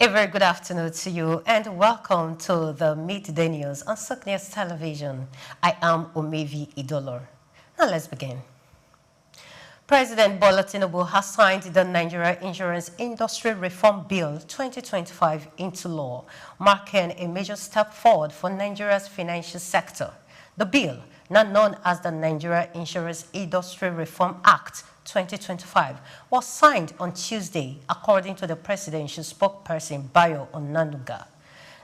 A very good afternoon to you and welcome to the Midday News on SOUQ News Television. I am Omevi Idolor. Now let's begin. President Bola Tinubu has signed the Nigeria Insurance Industry Reform Bill 2025 into law, marking a major step forward for Nigeria's financial sector. The bill, now known as the Nigeria Insurance Industry Reform Act 2025, was signed on Tuesday, according to the presidential spokesperson Bayo Onanuga.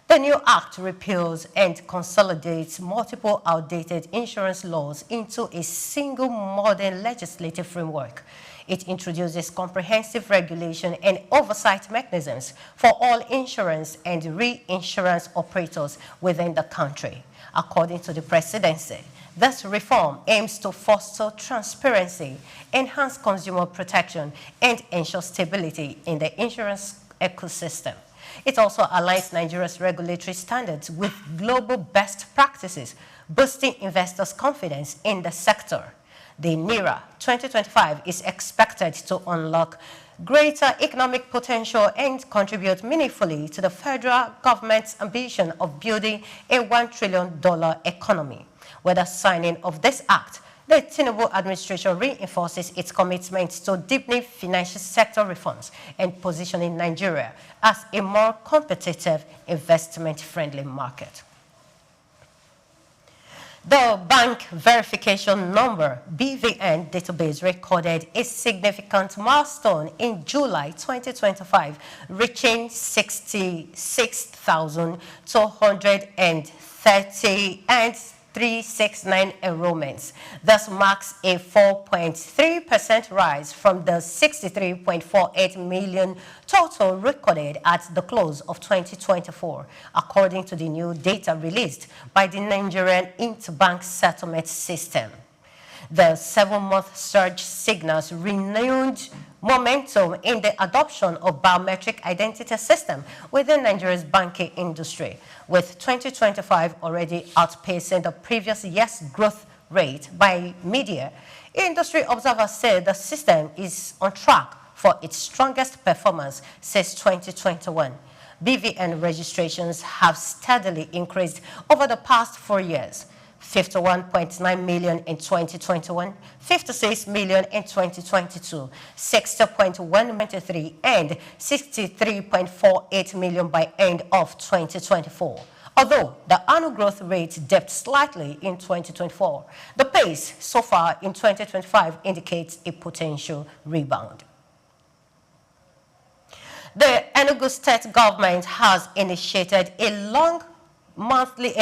The new act repeals and consolidates multiple outdated insurance laws into a single modern legislative framework. It introduces comprehensive regulation and oversight mechanisms for all insurance and reinsurance operators within the country. According to the presidency, this reform aims to foster transparency, enhance consumer protection, and ensure stability in the insurance ecosystem. It also aligns Nigeria's regulatory standards with global best practices, boosting investors' confidence in the sector. The NIRA 2025 is expected to unlock greater economic potential and contribute meaningfully to the federal government's ambition of building a $1 trillion economy. With the signing of this act, the Tinubu administration reinforces its commitment to deepening financial sector reforms and positioning Nigeria as a more competitive, investment-friendly market. The Bank Verification Number (BVN) database recorded a significant milestone in July 2025, reaching 66,230 and 369 enrollments. This marks a 4.3% rise from the 63.48 million total recorded at the close of 2024, according to the new data released by the Nigerian Interbank Settlement System. The 7-month surge signals renewed momentum in the adoption of biometric identity system within Nigeria's banking industry, with 2025 already outpacing the previous year's growth rate by mid-year. Industry observers say the system is on track for its strongest performance since 2021. BVN registrations have steadily increased over the past 4 years. 51.9 million in 2021, 56 million in 2022, 60.123 and 63.48 million by end of 2024. Although the annual growth rate dipped slightly in 2024, the pace so far in 2025 indicates a potential rebound. The Enugu State Government has initiated a long monthly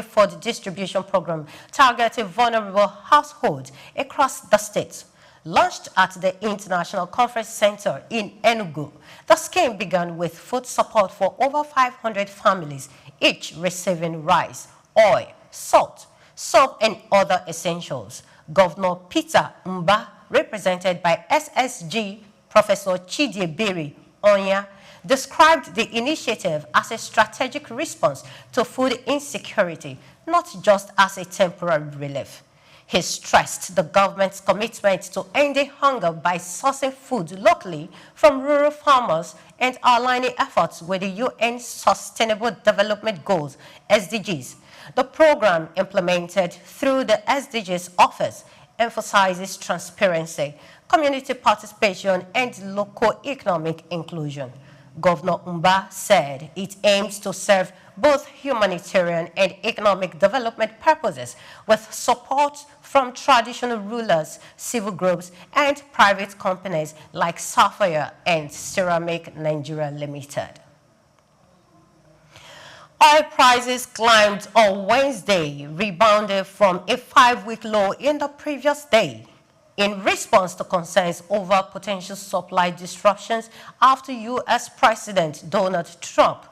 food distribution program targeting vulnerable households across the state. Launched at the International Conference Center in Enugu, the scheme began with food support for over 500 families, each receiving rice, oil, salt, soap, and other essentials. Governor Peter Mba, represented by SSG Professor Chidiebere Onya, described the initiative as a strategic response to food insecurity, not just as a temporary relief. He stressed the government's commitment to ending hunger by sourcing food locally from rural farmers and aligning efforts with the UN Sustainable Development Goals, SDGs. The program, implemented through the SDGs office, emphasizes transparency, community participation, and local economic inclusion. Governor Mba said it aims to serve both humanitarian and economic development purposes with support from traditional rulers, civil groups, and private companies like Sapphire and Ceramic Nigeria Limited. Oil prices climbed on Wednesday, rebounded from a 5-week low in the previous day, in response to concerns over potential supply disruptions after U.S. President Donald Trump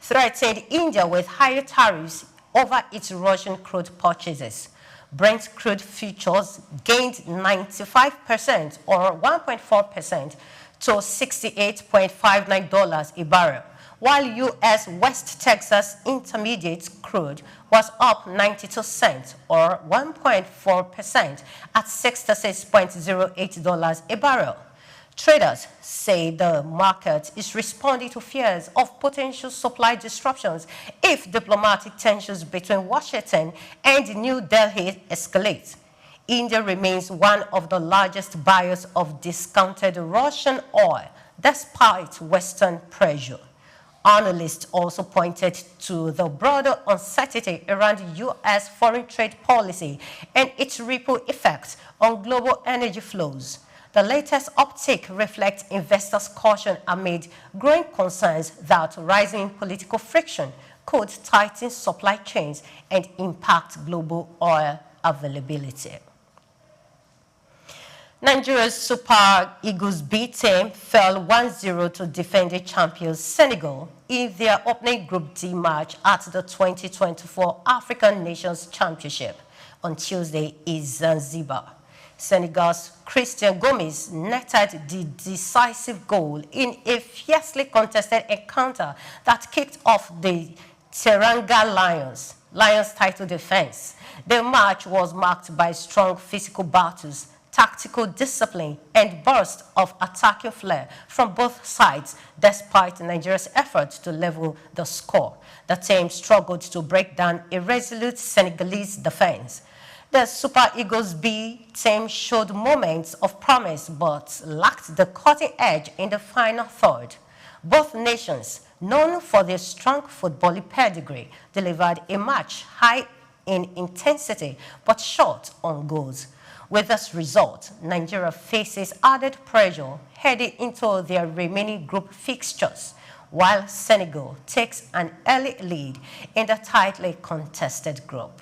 threatened India with higher tariffs over its Russian crude purchases. Brent crude futures gained 95% or 1.4% to $68.59 a barrel, while U.S. West Texas Intermediate crude was up 92 cents or 1.4% at $66.08 a barrel. Traders say the market is responding to fears of potential supply disruptions if diplomatic tensions between Washington and New Delhi escalate. India remains one of the largest buyers of discounted Russian oil despite Western pressure. Analysts also pointed to the broader uncertainty around U.S. foreign trade policy and its ripple effects on global energy flows. The latest uptick reflects investors' caution amid growing concerns that rising political friction could tighten supply chains and impact global oil availability. Nigeria's Super Eagles B team fell 1-0 to defending champions Senegal in their opening Group D match at the 2024 African Nations Championship on Tuesday in Zanzibar. Senegal's Christian Gomez netted the decisive goal in a fiercely contested encounter that kicked off the Teranga Lions title defense. The match was marked by strong physical battles, tactical discipline, and bursts of attacking flair from both sides, despite Nigeria's efforts to level the score. The team struggled to break down a resolute Senegalese defense. The Super Eagles B team showed moments of promise but lacked the cutting edge in the final third. Both nations, known for their strong footballing pedigree, delivered a match high in intensity but short on goals. With this result, Nigeria faces added pressure heading into their remaining group fixtures, while Senegal takes an early lead in the tightly contested group.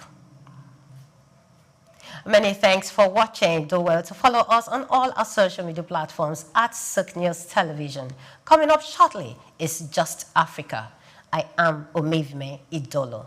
Many thanks for watching. Do well to follow us on all our social media platforms at SOUQ News Television. Coming up shortly is Just Africa. I am Omevime Idolo.